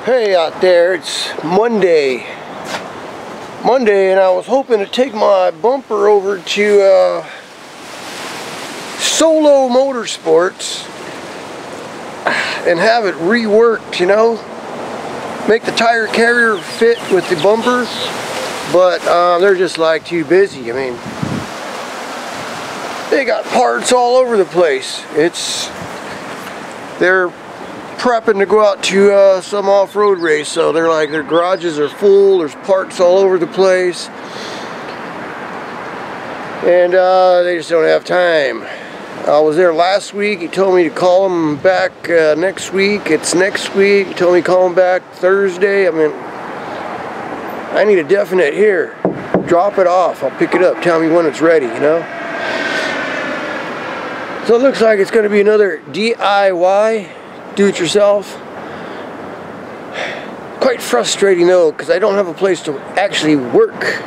Hey out there, it's Monday, and I was hoping to take my bumper over to Solo Motorsports and have it reworked, you know, make the tire carrier fit with the bumper, but they're just like too busy. I mean, they got parts all over the place. They're prepping to go out to some off-road race, so they're like, their garages are full, there's parts all over the place, and they just don't have time. I was there last week. He told me to call him back next week. It's next week. He told me to call him back Thursday. I mean, I need a definite here. Drop it off. I'll pick it up. Tell me when it's ready, you know? So it looks like it's going to be another DIY, do-it-yourself. Quite frustrating though, because I don't have a place to actually work.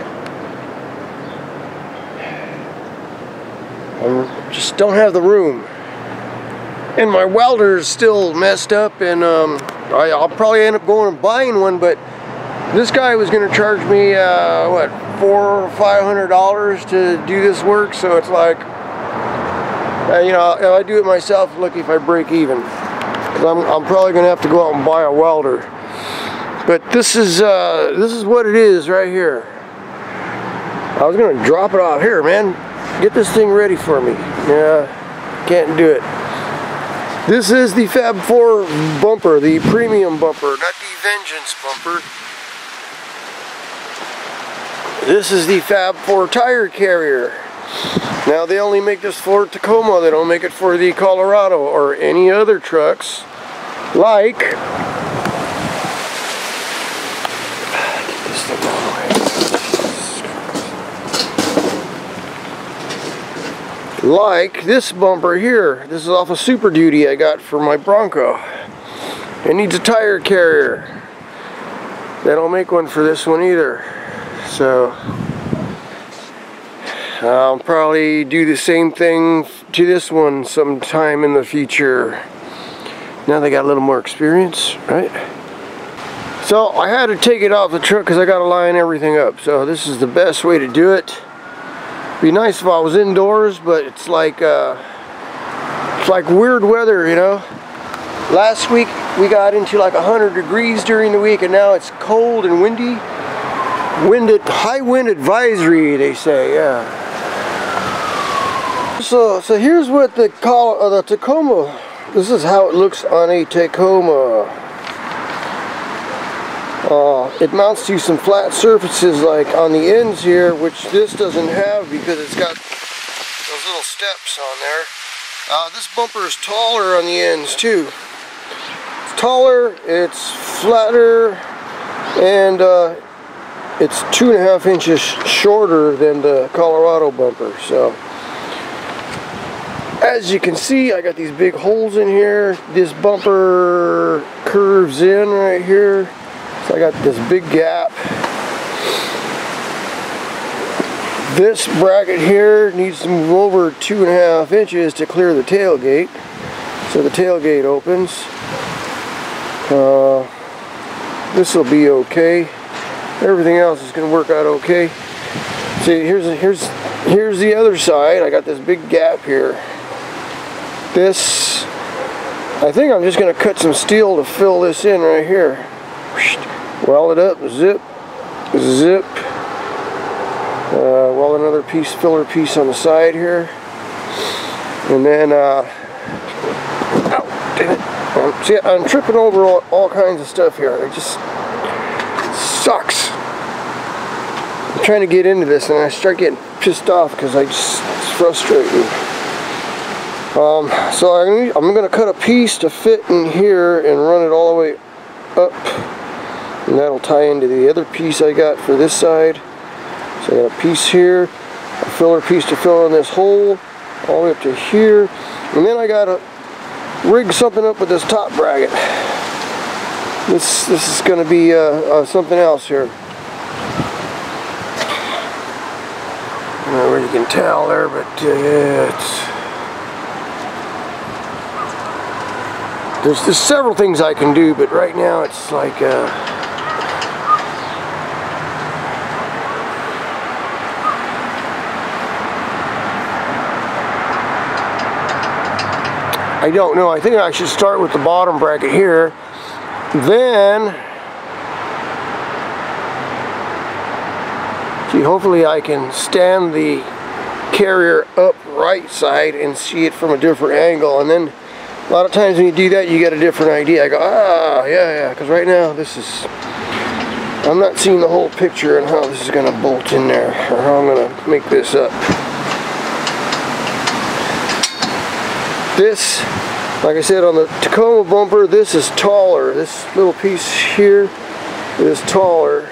I just don't have the room. And my welder's still messed up, and I'll probably end up going and buying one, but this guy was going to charge me, what, $400 or $500 to do this work, so it's like, you know, if I do it myself, lucky if I break even. I'm probably going to have to go out and buy a welder. But this is what it is right here. I was going to drop it off here, man. Get this thing ready for me. Yeah, can't do it. This is the FabFours bumper, the premium bumper, not the Vengeance bumper. This is the FabFours tire carrier. Now they only make this for Tacoma. They don't make it for the Colorado or any other trucks like this bumper here. This is off a Super Duty I got for my Bronco. It needs a tire carrier. They don't make one for this one either. So I'll probably do the same thing to this one sometime in the future. Now they got a little more experience, right? So I had to take it off the truck because I got to line everything up. So this is the best way to do it. Be nice if I was indoors, but it's like weird weather, you know. Last week we got into like 100 degrees during the week, and now it's cold and windy. High wind advisory, they say, yeah. So here's what the Tacoma, this is how it looks on a Tacoma. It mounts to some flat surfaces like on the ends here, which this doesn't have because it's got those little steps on there. This bumper is taller on the ends too. It's taller, it's flatter, and it's 2.5 inches shorter than the Colorado bumper. So as you can see, I got these big holes in here. This bumper curves in right here, so I got this big gap. This bracket here needs to move over 2.5 inches to clear the tailgate, so the tailgate opens. This will be okay. Everything else is going to work out okay. See, here's the other side. I got this big gap here. This, I think I'm just going to cut some steel to fill this in right here. Weld it up, zip, zip. Weld another filler piece on the side here. And then, ow, dang it. See, I'm tripping over all kinds of stuff here. It just sucks. I'm trying to get into this and I start getting pissed off because it's frustrating. So I'm going to cut a piece to fit in here and run it all the way up, and that'll tie into the other piece I got for this side. So I got a piece here, a filler piece to fill in this hole all the way up to here, and then I got to rig something up with this top bracket. This is going to be something else here. I don't know where you can tell there, but there's several things I can do, but right now it's like I don't know. I think I should start with the bottom bracket here. Then, see, hopefully I can stand the carrier up right side and see it from a different angle. And then a lot of times when you do that, you get a different idea. I go, ah, yeah, because right now this is, I'm not seeing the whole picture and how this is going to bolt in there, or how I'm going to make this up. This, like I said, on the Tacoma bumper, this is taller. This little piece here is taller.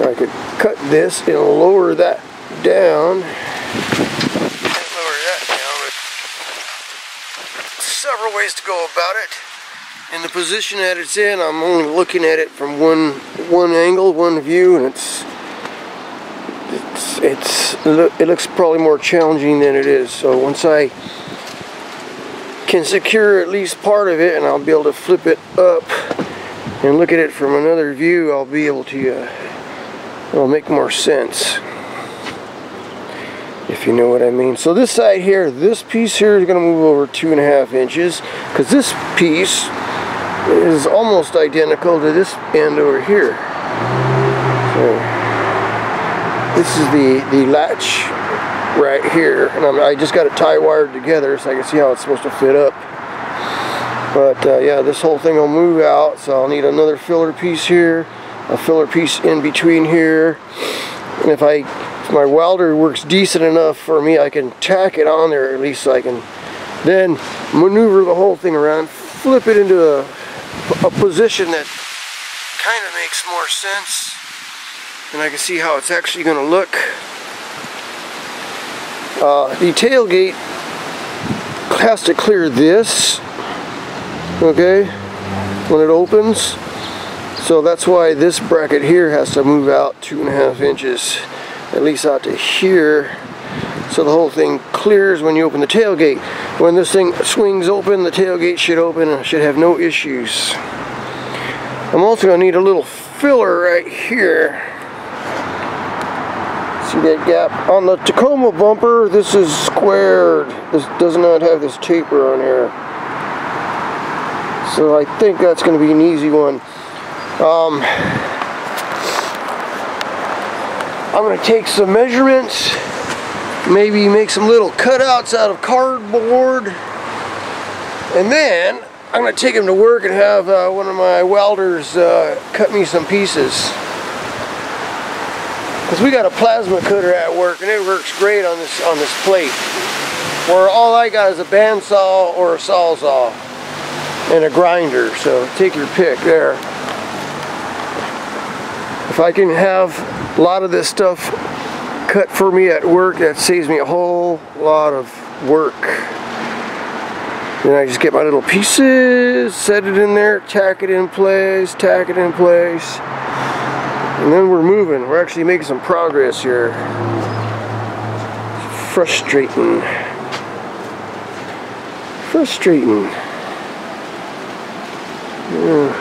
I could cut this and lower that down. Several ways to go about it. In the position that it's in, I'm only looking at it from one angle, one view, and it looks probably more challenging than it is. So once I can secure at least part of it, and I'll be able to flip it up and look at it from another view, I'll be able to it'll make more sense, if you know what I mean. So this side here, this piece here is going to move over 2.5 inches, because this piece is almost identical to this end over here. So this is the latch right here, and I just got it tie wired together so I can see how it's supposed to fit up. But yeah, this whole thing will move out, so I'll need another filler piece here, a filler piece in between here, and if my welder works decent enough for me, I can tack it on there at least, so I can then maneuver the whole thing around, flip it into a position that kind of makes more sense, and I can see how it's actually going to look. The tailgate has to clear this, okay, when it opens. So that's why this bracket here has to move out 2.5 inches, at least out to here, so the whole thing clears when you open the tailgate. When this thing swings open, the tailgate should open and should have no issues. I'm also going to need a little filler right here. See that gap? On the Tacoma bumper, this is squared. This does not have this taper on here. So I think that's going to be an easy one. I'm going to take some measurements, maybe make some little cutouts out of cardboard, and then I'm going to take them to work and have one of my welders cut me some pieces. Because we got a plasma cutter at work and it works great on this plate, where all I got is a bandsaw or a sawzall and a grinder, so take your pick there. If I can have a lot of this stuff cut for me at work, that saves me a whole lot of work. Then I just get my little pieces, set it in there, tack it in place, and then we're moving. We're actually making some progress here. Frustrating. Yeah.